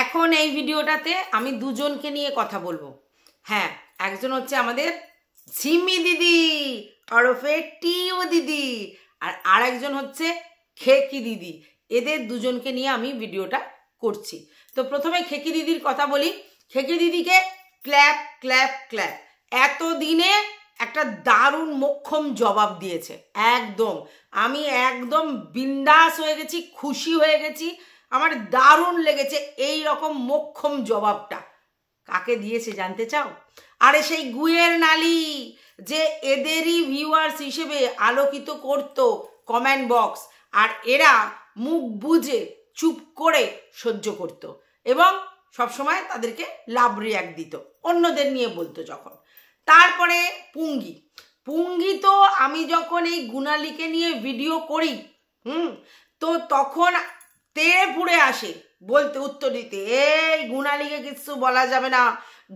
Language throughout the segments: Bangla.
এখন এই ভিডিওটাতে আমি দুজনকে নিয়ে কথা বলবো। হ্যাঁ, একজন হচ্ছে আমাদের ঝিমি দিদি ওরফে টিউ দিদি, আর আরেকজন হচ্ছে খেকি দিদি। এদের দুজনকে নিয়ে আমি ভিডিওটা করছি। তো প্রথমে খেকি দিদির কথা বলি। খেকি দিদিকে ক্ল্যাপ ক্ল্যাপ ক্ল্যাপ, এতদিনে একটা দারুণ মোক্ষম জবাব দিয়েছে। একদম আমি একদম বিন্দাস হয়ে গেছি, খুশি হয়ে গেছি, আমার দারুণ লেগেছে এই রকম মোক্ষম জবাবটা। কাকে দিয়েছে জানতে চাও? আরে সেই গুয়ের নালি, যে এদেরই ভিউয়ার্স হিসেবে আলোকিত করতো কমেন্ট বক্স, আর এরা মুখ বুজে চুপ করে সহ্য করত এবং সবসময় তাদেরকে লাভ রিয়াক্ট দিত, অন্যদের নিয়ে বলতো যখন। তারপরে পুঙ্গি পুঙ্গি তো আমি যখন এই গুণালীকে নিয়ে ভিডিও করি তো তখন তেড়ে পুড়ে আসে বলতে, উত্তর দিতে, এই গুণালীকে কিছু বলা যাবে না,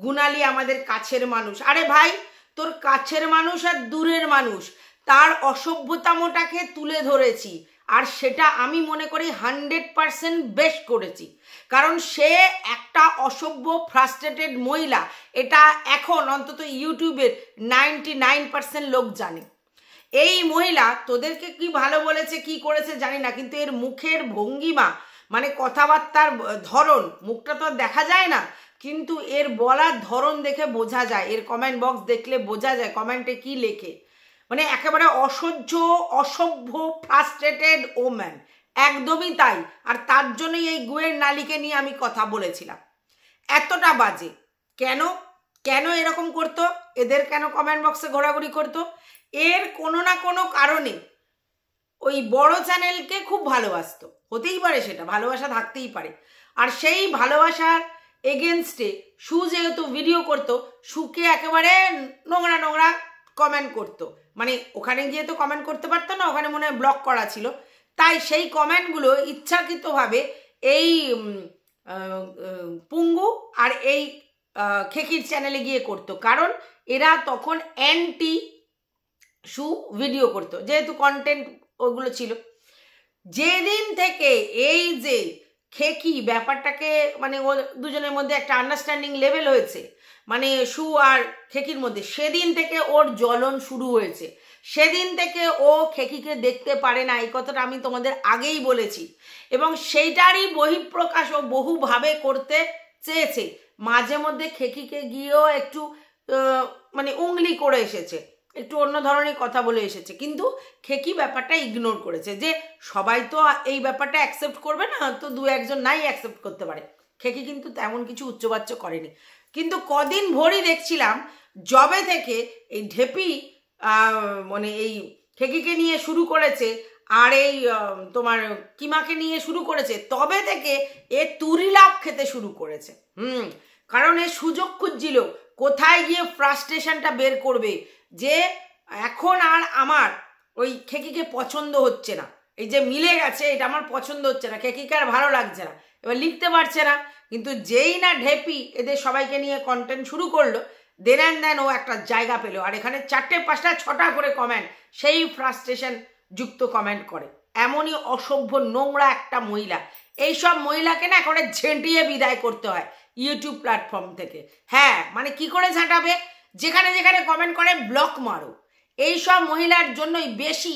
গুণালী আমাদের কাছের মানুষ। আরে ভাই, তোর কাছের মানুষ আর দূরের মানুষ, তার অসভ্যতামটাকে তুলে ধরেছি, আর সেটা আমি মনে করি 100% বেশ করেছি। কারণ সে একটা অসভ্য ফ্রাস্ট্রেটেড মহিলা, এটা এখন অন্তত ইউটিউবের 99% লোক জানে। এই মহিলা তোদেরকে কি ভালো বলেছে কি করেছে জানি না, কিন্তু এর মুখের ভঙ্গিমা, মানে কথাবার্তার ধরন, মুখটা তো দেখা যায় না, কিন্তু এর বলার ধরন দেখে বোঝা যায়, এর কমেন্ট বক্স দেখলে বোঝা যায় কমেন্টে কি লেখে। মানে একেবারে অসভ্য ফ্রাস্ট্রেটেড ওম্যান, একদমই তাই। আর তার জন্যই এই গুয়ের নালিকে নিয়ে আমি কথা বলেছিলাম। এতটা বাজে কেন কেন এরকম করতো? এদের কেন কমেন্ট বক্সে ঘোরাঘুরি করতো? এর কোনো না কোনো কারণে ওই বড় চ্যানেলকে খুব ভালোবাসতো, হতেই পারে, সেটা ভালোবাসা থাকতেই পারে। আর সেই ভালোবাসার এগেনস্টে সু যেহেতু ভিডিও করতো, সুকে একেবারে নোংরা নোংরা কমেন্ট করতো। মানে ওখানে গিয়ে তো কমেন্ট করতে পারতো না, ওখানে মনে হয় ব্লক করা ছিল, তাই সেই কমেন্টগুলো ইচ্ছাকৃতভাবে এই পুঙ্গু আর এই খেকির চ্যানেলে গিয়ে করতো, কারণ এরা তখন অ্যান্টি সু ভিডিও করতো, যেহেতু কন্টেন্ট ওগুলো ছিল। যেদিন থেকে এই যে খেকি ব্যাপারটাকে, মানে ও দুজনের মধ্যে একটা আন্ডারস্ট্যান্ডিং লেভেল হয়েছে, মানে সু আর খেকির মধ্যে, সেদিন থেকে ওর জ্বলন শুরু হয়েছে। সেদিন থেকে ও খেকিকে দেখতে পারে না, এই কথাটা আমি তোমাদের আগেই বলেছি, এবং সেইটারই বহিঃপ্রকাশ ও বহুভাবে করতে চেয়েছে। মাঝে মধ্যে খেকিকে গিয়েও একটু মানে উংলি করে এসেছে, একটু অন্য ধরনের কথা বলে এসেছে, কিন্তু খেকি ব্যাপারটা ইগনোর করেছে, যে সবাই তো এই ব্যাপারটা অ্যাকসেপ্ট করবে না, তো দু একজন নাই অ্যাকসেপ্ট করতে পারে। খেকি কিন্তু তেমন কিছু উচ্চবাচ্য করেনি। কিন্তু কদিন ভরই দেখছিলাম, জবে থেকে এই ঢেপি মানে এই খেকিকে নিয়ে শুরু করেছে, আর এই তোমার কিমাকে নিয়ে শুরু করেছে, তবে থেকে এ তুরি লাভ খেতে শুরু করেছে। কারণ এ সুযোগ খুঁজছিল কোথায় গিয়ে ফ্রাস্ট্রেশনটা বের করবে, যে এখন আর আমার ওই খেকিকে পছন্দ হচ্ছে না, এই যে মিলে গেছে, এটা আমার পছন্দ হচ্ছে না, খেকিকে আর ভালো লাগছে না, এবার লিখতে পারছে না। কিন্তু যেই না ঢেপি এদের সবাইকে নিয়ে কন্টেন্ট শুরু করলো, দেন অ্যান্ড দেন ও একটা জায়গা পেলো, আর এখানে 4টে 5টা 6টা করে কমেন্ট, সেই ফ্রাস্ট্রেশন যুক্ত কমেন্ট করে। এমনই অসভ্য নোংরা একটা মহিলা। এইসব মহিলাকে না এখন ঝেঁটিয়ে বিদায় করতে হয় ইউটিউব প্ল্যাটফর্ম থেকে। হ্যাঁ, মানে কি করে ঝাঁটাবে? যেখানে যেখানে কমেন্ট করে ব্লক মারো। এইসব মহিলার জন্যই বেশি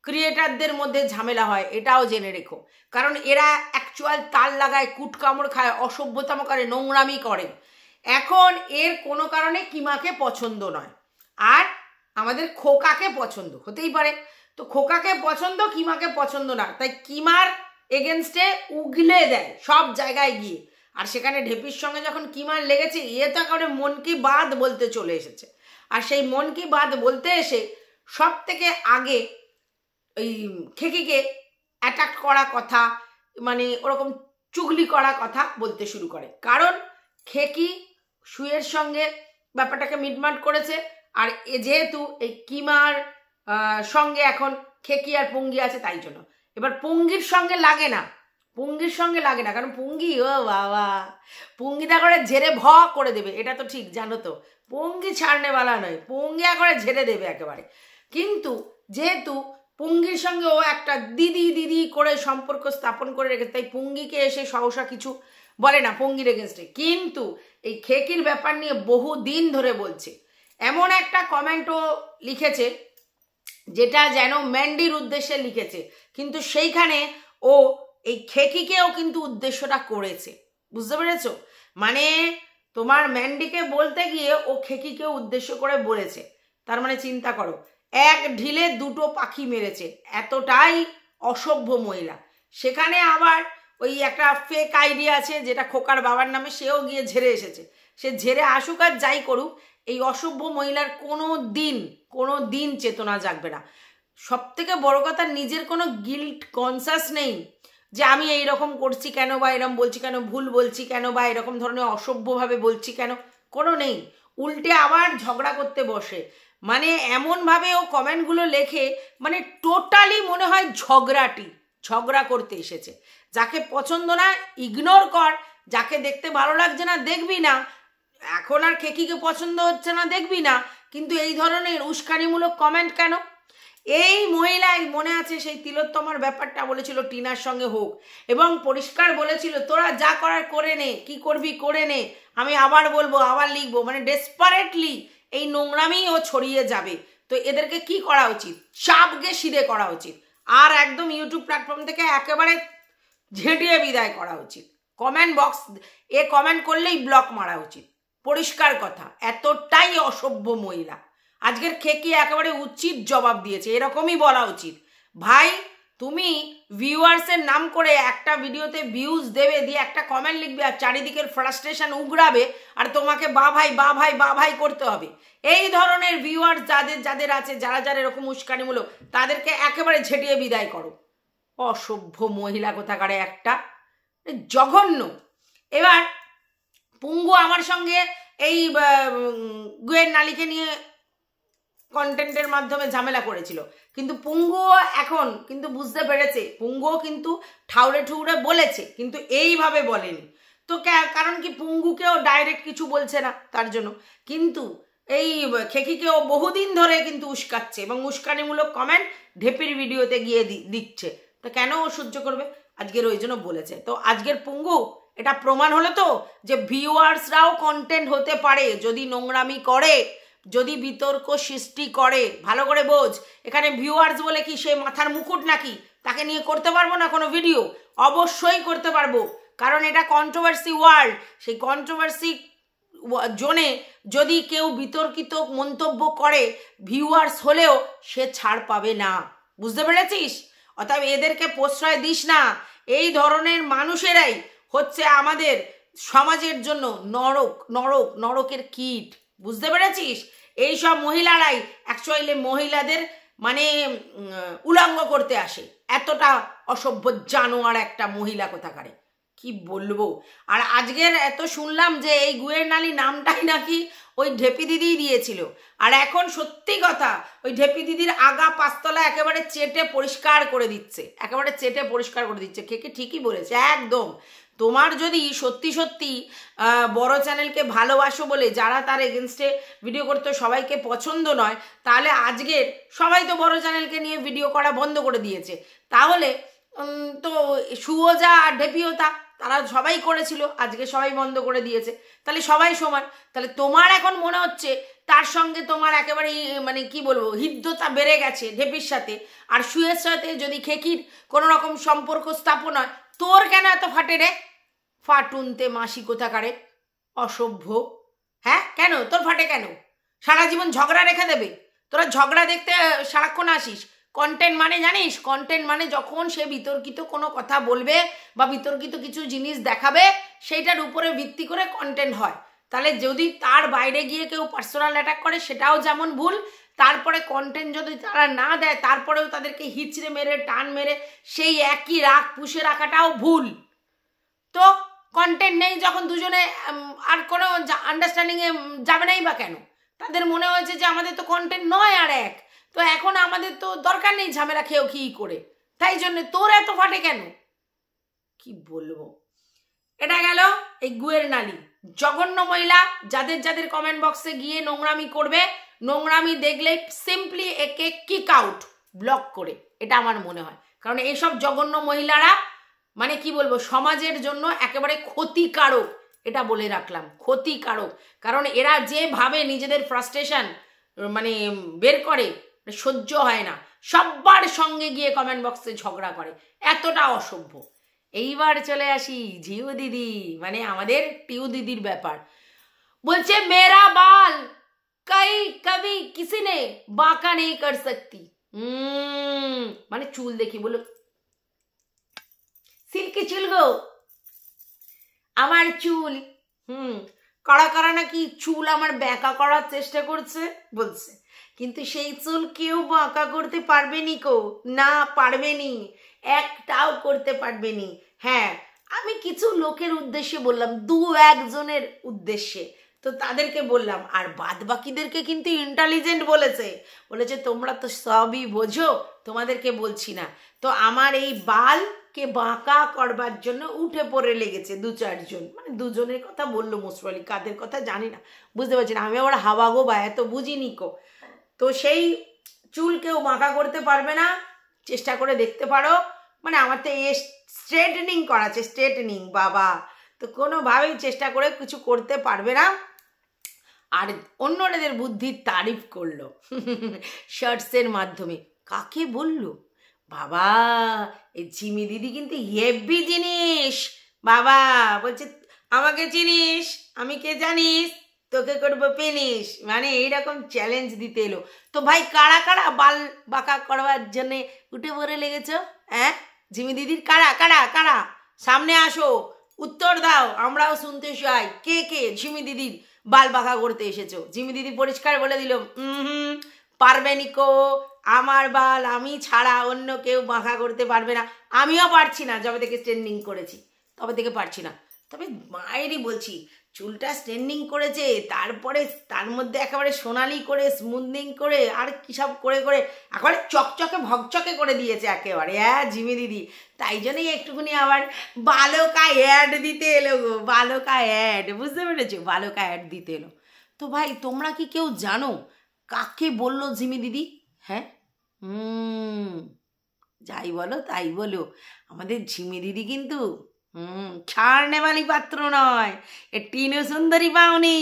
ক্রিয়েটারদের মধ্যে ঝামেলা হয়, এটাও জেনে রেখো। কারণ এরা অ্যাকচুয়াল তাল লাগায়, কুট কামড় খায়, অসভ্যতাম করে, নোংরামি করে। এখন এর কোনো কারণে কিমাকে পছন্দ নয়, আর আমাদের খোকাকে পছন্দ, হতেই পারে। তো খোকাকে পছন্দ, কিমাকে পছন্দ না, তাই কিমার এগেনস্টে উগলে দেয় সব জায়গায় গিয়ে। আর সেখানে ঢেপির সঙ্গে যখন কিমার লেগেছে, ইয়ে তো একেবারে মন কি বাত বলতে চলে এসেছে। আর সেই মন কি বাত বলতে এসে সব থেকে আগে ওই খেকিকে অ্যাটাক করা কথা, মানে ওরকম চুগলি করা কথা বলতে শুরু করে। কারণ খেকি সুয়ের সঙ্গে ব্যাপারটাকে মিটমাট করেছে, আর যেহেতু এই কিমার সঙ্গে এখন খেকি আর পুঙ্গি আছে, তাই জন্য এবার পুঙ্গির সঙ্গে লাগে না, কারণ পুঙ্গি, ও বাবা, পুঙ্গিটা করে ঝেড়ে ভ করে দেবে, এটা তো ঠিক জানো তো, পুঙ্গি ছাড়নেওয়ালা নয়, পুঙ্গি করে ঝেড়ে দেবে একেবারে। কিন্তু যেহেতু পুঙ্গির সঙ্গে ও একটা দিদি দিদি করে সম্পর্ক স্থাপন করে রেখেছে, তাই পুঙ্গিকে এসে সহসা কিছু বলে না পঙ্গির এগেনস্টে, কিন্তু এই খেকির ব্যাপার নিয়ে বহু দিন ধরে বলছে। এমন একটা কমেন্টও লিখেছে যেটা যেন ম্যান্ডির উদ্দেশ্যে লিখেছে, কিন্তু সেইখানে ও এই খেকিকেও কিন্তু উদ্দেশ্যটা করেছে, বুঝতে পেরেছো? মানে তোমার ম্যান্ডিকে বলতে গিয়ে ও খেকিকেও উদ্দেশ্য করে বলেছে। তার মানে চিন্তা করো, এক ঢিলে দুটো পাখি মেরেছে, এতটাই অসভ্য মহিলা। সেখানে আবার ওই একটা ফেক আইডি আছে যেটা খোকার বাবার নামে, সেও গিয়ে ঝেড়ে এসেছে। সে ঝেড়ে আসুক আর যাই করুক, এই অসভ্য মহিলার কোনো দিন চেতনা জাগবে না। সব থেকে বড় কথা, নিজের কোনো গিল্ট কনসাস নেই যে আমি এইরকম করছি কেন, বা এরকম বলছি কেন, ভুল বলছি কেন, বা এরকম ধরনের অসভ্যভাবে বলছি কেন, কোনো নেই। উল্টে আবার ঝগড়া করতে বসে। মানে এমনভাবে ও কমেন্টগুলো লেখে, মানে টোটালি মনে হয় ঝগড়া করতে এসেছে। যাকে পছন্দ না ইগনোর কর, যাকে দেখতে ভালো লাগছে না দেখবি না, এখন আর খেকিকে পছন্দ হচ্ছে না দেখবি না, কিন্তু এই ধরনের উস্কানিমূলক কমেন্ট কেন? এই মহিলাই মনে আছে সেই তিলোত্তমার ব্যাপারটা বলেছিল টিনার সঙ্গে হোক, এবং পরিষ্কার বলেছিল তোরা যা করার করে নে, কি করবি করে নে, আমি আবার বলবো আবার লিখবো। মানে ডেসপারেটলি এই নোংরামি ও ছড়িয়ে যাবে। তো এদেরকে কি করা উচিত? চাপকে সিধে করা উচিত, আর একদম ইউটিউব প্ল্যাটফর্ম থেকে একেবারে ঝেঁটিয়ে বিদায় করা উচিত। কমেন্ট বক্স কমেন্ট করলেই ব্লক মারা উচিত, পরিষ্কার কথা। এতটাই অসভ্য মহিলা। আজকের খেকি একেবারে উচিত জবাব দিয়েছে, এরকমই বলা উচিত। ভাই তুমি ভিউয়ার্সের নাম করে একটা ভিডিওতে ভিউজ দেবে, দিয়ে একটা কমেন্ট লিখবে আর চারিদিকের ফ্রাস্ট্রেশন উগড়াবে, আর তোমাকে বা ভাই করতে হবে। এই ধরনের ভিউয়ার্স যাদের আছে, যারা এরকম উস্কানিমূলক, তাদেরকে একেবারে ঝেঁটিয়ে বিদায় করো। অসভ্য মহিলা কোথাকারে একটা, জঘন্য। এবার পুঙ্গু আমার সঙ্গে এই গুয়ের নালিকে নিয়ে কন্টেন্টের মাধ্যমে ঝামেলা করেছিল, কিন্তু পুঙ্গুও এখন কিন্তু বুঝতে পেরেছে, পুঙ্গুও কিন্তু ঠাউরে বলেছে, কিন্তু এইভাবে বলেনি। তো কারণ কি, পুঙ্গুকেও ডাইরেক্ট কিছু বলছে না তার জন্য, কিন্তু এই খেকিকেও বহুদিন ধরে কিন্তু উস্কাচ্ছে, এবং উস্কানিমূলক কমেন্ট ঢেপির ভিডিওতে গিয়ে দিচ্ছে। তো কেন ও সহ্য করবে? আজকের ওই জন্য বলেছে। তো আজকের পুঙ্গু এটা প্রমাণ হলো তো যে ভিউয়ার্সরাও কন্টেন্ট হতে পারে যদি নোংরামি করে, যদি বিতর্ক সৃষ্টি করে। ভালো করে বোঝ, এখানে ভিউয়ার্স বলে কি সে মাথার মুকুট নাকি? তাকে নিয়ে করতে পারবো না কোনো ভিডিও? অবশ্যই করতে পারবো, কারণ এটা কন্ট্রোভার্সি ওয়ার্ল্ড। সেই কন্ট্রোভার্সি জোনে যদি কেউ বিতর্কিত মন্তব্য করে, ভিউয়ার্স হলেও সে ছাড় পাবে না, বুঝতে পেরেছিস? অতএব এদেরকে প্রশ্রয় দিস না। এই ধরনের মানুষেরাই হচ্ছে আমাদের সমাজের জন্য নরকের কীট, বুঝতে পেরেছিস? এই সব মহিলারাই অ্যাকচুয়ালি মহিলাদের মানে উলঙ্গ করতে আসে। এতটা অসভ্য জানোয়ার একটা মহিলা কোথাকারে, কি বলবো। আর আজকের এত শুনলাম যে এই গুয়ের নালি নামটাই নাকি ওই ঢেপি দিদিই দিয়েছিল, আর এখন সত্যি কথা ওই ঢেপি দিদির আগা পাঁচতলা একেবারে চেটে পরিষ্কার করে দিচ্ছে, খেকে ঠিকই বলেছে একদম। তোমার যদি সত্যি বড় চ্যানেলকে ভালোবাসো বলে, যারা তার এগেনস্টে ভিডিও করতে সবাইকে পছন্দ নয়, তাহলে আজকের সবাই তো বড় চ্যানেলকে নিয়ে ভিডিও করা বন্ধ করে দিয়েছে। তাহলে তো সুয়োজা আর ঢেপিওতা তারা সবাই করেছিল, আজকে সবাই বন্ধ করে দিয়েছে, তাহলে সবাই সমান। তাহলে তোমার এখন মনে হচ্ছে তার সঙ্গে তোমার একেবারে মানে কি বলবো, হৃদ্যতা বেড়ে গেছে ঢেপির সাথে, আর সুয়ের সাথে যদি খেকির কোনো রকম সম্পর্ক স্থাপন হয়, তোর কেন এত ফাটে রে? ফাটুনতে মাসি কোথাকারে, অসভ্য। হ্যাঁ, কেন তোর ফাটে? কেন সারা জীবন ঝগড়া রেখে দেবে? তোরা ঝগড়া দেখতে সারাক্ষণ আসিস। কন্টেন্ট মানে জানিস, কন্টেন্ট মানে যখন সে বিতর্কিত কোনো কথা বলবে বা বিতর্কিত কিছু জিনিস দেখাবে, সেইটার উপরে ভিত্তি করে কন্টেন্ট হয়। তাহলে যদি তার বাইরে গিয়ে কেউ পার্সোনাল অ্যাটাক করে, সেটাও যেমন ভুল। তারপরে কন্টেন্ট যদি তারা না দেয়, তারপরেও তাদেরকে হিচড়ে মেরে টান মেরে সেই একই রাগ পুষে রাখাটাও ভুল। তো কন্টেন্ট নেই যখন দুজনে আর কোনো আন্ডারস্ট্যান্ডিংয়ে যাবে নাই বা কেন? তাদের মনে হয়েছে যে আমাদের তো কন্টেন্ট নয় আর এক, তো এখন আমাদের তো দরকার নেই ঝামেলা খেয়েও কি করে, তাই জন্য তোর এত ফাটে কেন? কি বলবো। এটা গেল এই গুয়ের নালি, জঘন্য মহিলা। যাদের কমেন্ট বক্সে গিয়ে নোংরামি করবে, নোংরামি দেখলে সিম্পলি একে কিক আউট, ব্লক করে, এটা আমার মনে হয়। কারণ এইসব জঘন্য মহিলারা মানে কি বলবো, সমাজের জন্য একেবারে ক্ষতিকারক, এটা বলে রাখলাম, ক্ষতিকারক। কারণ এরা যেভাবে নিজেদের ফ্রাস্ট্রেশন মানে বের করে, সহ্য হয় না, সবার সঙ্গে গিয়ে কমেন্ট বক্সে ঝগড়া করে, এতটা অসভ্য। এইবার চলে আসি ঝিউ দিদি, মানে আমাদের টিউ দিদির ব্যাপার। বলছে মেরা বাল কবি কিসি নে বাঁকা নেই কর সকতি। মানে চুল দেখি বলো, সিল্কি চুল গো আমার চুল, কড়া করা নাকি চুল আমার ব্যাঁকা করার চেষ্টা করছে বলছে, কিন্তু সেই চুল কেউ বাঁকা করতে পারবে নি কো, না পারবে নি, একটাও করতে পারবে নি। হ্যাঁ, আমি কিছু লোকের উদ্দেশ্যে বললাম, দু একজনের উদ্দেশ্যে, তো তাদেরকে বললাম, আর বাদ বাকিদেরকে কিন্তু ইন্টেলিজেন্ট বলেছে, বলেছে তোমরা তো সবই বোঝো, তোমাদেরকে বলছি না। তো আমার এই বালকে বাঁকা করবার জন্য উঠে পড়ে লেগেছে দু চারজন, মানে দুজনের কথা বললো মোস্টলি, কাদের কথা জানি না, বুঝতে পারছি না, আমি আবার হাওয়া গোবা এত বুঝিনি কো। তো সেই চুল কেউ বাঁকা করতে পারবে না, চেষ্টা করে দেখতে পারো। মানে আমার তো স্ট্রেটনিং করাচ্ছে, স্ট্রেটনিং বাবা, তো কোনোভাবেই চেষ্টা করে কিছু করতে পারবে না। আর অন্যদের বুদ্ধির তারিফ করলো শর্টসের মাধ্যমে। কাকে বললো বাবা, এই ঝিমি দিদি কিন্তু হেভি জিনিস বাবা। বলছে আমাকে চিনিস, আমি কে জানিস, তোকে করবো ফিনিশ, মানে এইরকম চ্যালেঞ্জ দিতে এলো। তো ভাই কারা কারা বাল বাঁকা করবার জন্যে উঠে পড়ে লেগেছ? হ্যাঁ, ঝিমি দিদির কারা কারা কারা সামনে আসো, উত্তর দাও, আমরাও শুনতে চাই, কে কে ঝিমি দিদির বাল বাঁকা করতে এসেছো? ঝিমি দিদি পরিষ্কার বলে দিল, পারবে নিকো, আমার বাল আমি ছাড়া অন্য কেউ বাঁকা করতে পারবে না, আমিও পারছি না, যবে থেকে স্ট্রেন্ডিং করেছি তবে থেকে পারছি না। তবে মায়েরই বলছি, চুলটা স্ট্রেন্ডিং করেছে, তারপরে তার মধ্যে একেবারে সোনালি করে স্মুথনিং করে আর কী সব করে করে একেবারে চকচকে ভকচকে করে দিয়েছে একেবারে, হ্যাঁ ঝিমি দিদি। তাই জন্যই একটুখানি আবার বালকা অ্যাড দিতে এলো গো, বালকা অ্যাড, বুঝতে পেরেছো, বালকা অ্যাড দিতে এলো। তো ভাই তোমরা কি কেউ জানো কাকে বললো ঝিমি দিদি? হ্যাঁ, যাই বলো তাই বলো, আমাদের ঝিমি দিদি কিন্তু ছাড়নেওয়ালি পাত্র নয়, এ টিনু সুন্দরী পাওনি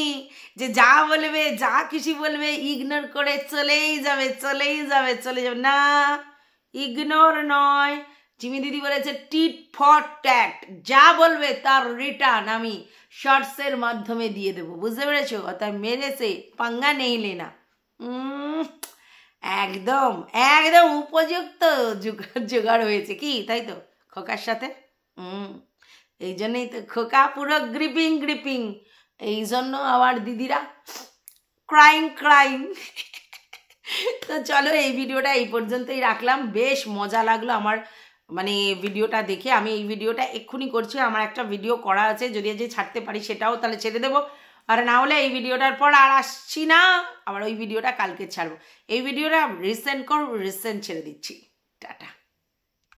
যে যা বলবে যা খুশি বলবে ইগনোর করে চলেই যাবে চলেই যাবে চলে যাবে, না ইগনোর নয়। ঝিমি দিদি বলেছে টিট ফর ট্যাট, যা বলবে তার রিটার্ন আমি শর্টসের মাধ্যমে দিয়ে দেবো, বুঝতে পেরেছো? অর্থাৎ মেরেছে পাঙ্গা নেই লেনা। একদম একদম উপযুক্ত জোগাড় হয়েছে কি, তাই তো খোকার সাথে। এই জন্যই তো খোকা পুরো গ্রিপিং গ্রিপিং, এই জন্য আবার দিদিরা ক্রাইম ক্রাইম। তো চলো এই ভিডিওটা এই পর্যন্তই রাখলাম, বেশ মজা লাগলো আমার মানে ভিডিওটা দেখে। আমি এই ভিডিওটা এক্ষুনি করছি, আমার একটা ভিডিও করা আছে, যদি আজ ছাড়তে পারি সেটাও তাহলে ছেড়ে দেবো, আর না হলে এই ভিডিওটার পর আর আসছি না, আবার ওই ভিডিওটা কালকে ছাড়বো। এই ভিডিওটা রিসেন্ট ছেড়ে দিচ্ছি, টাটা।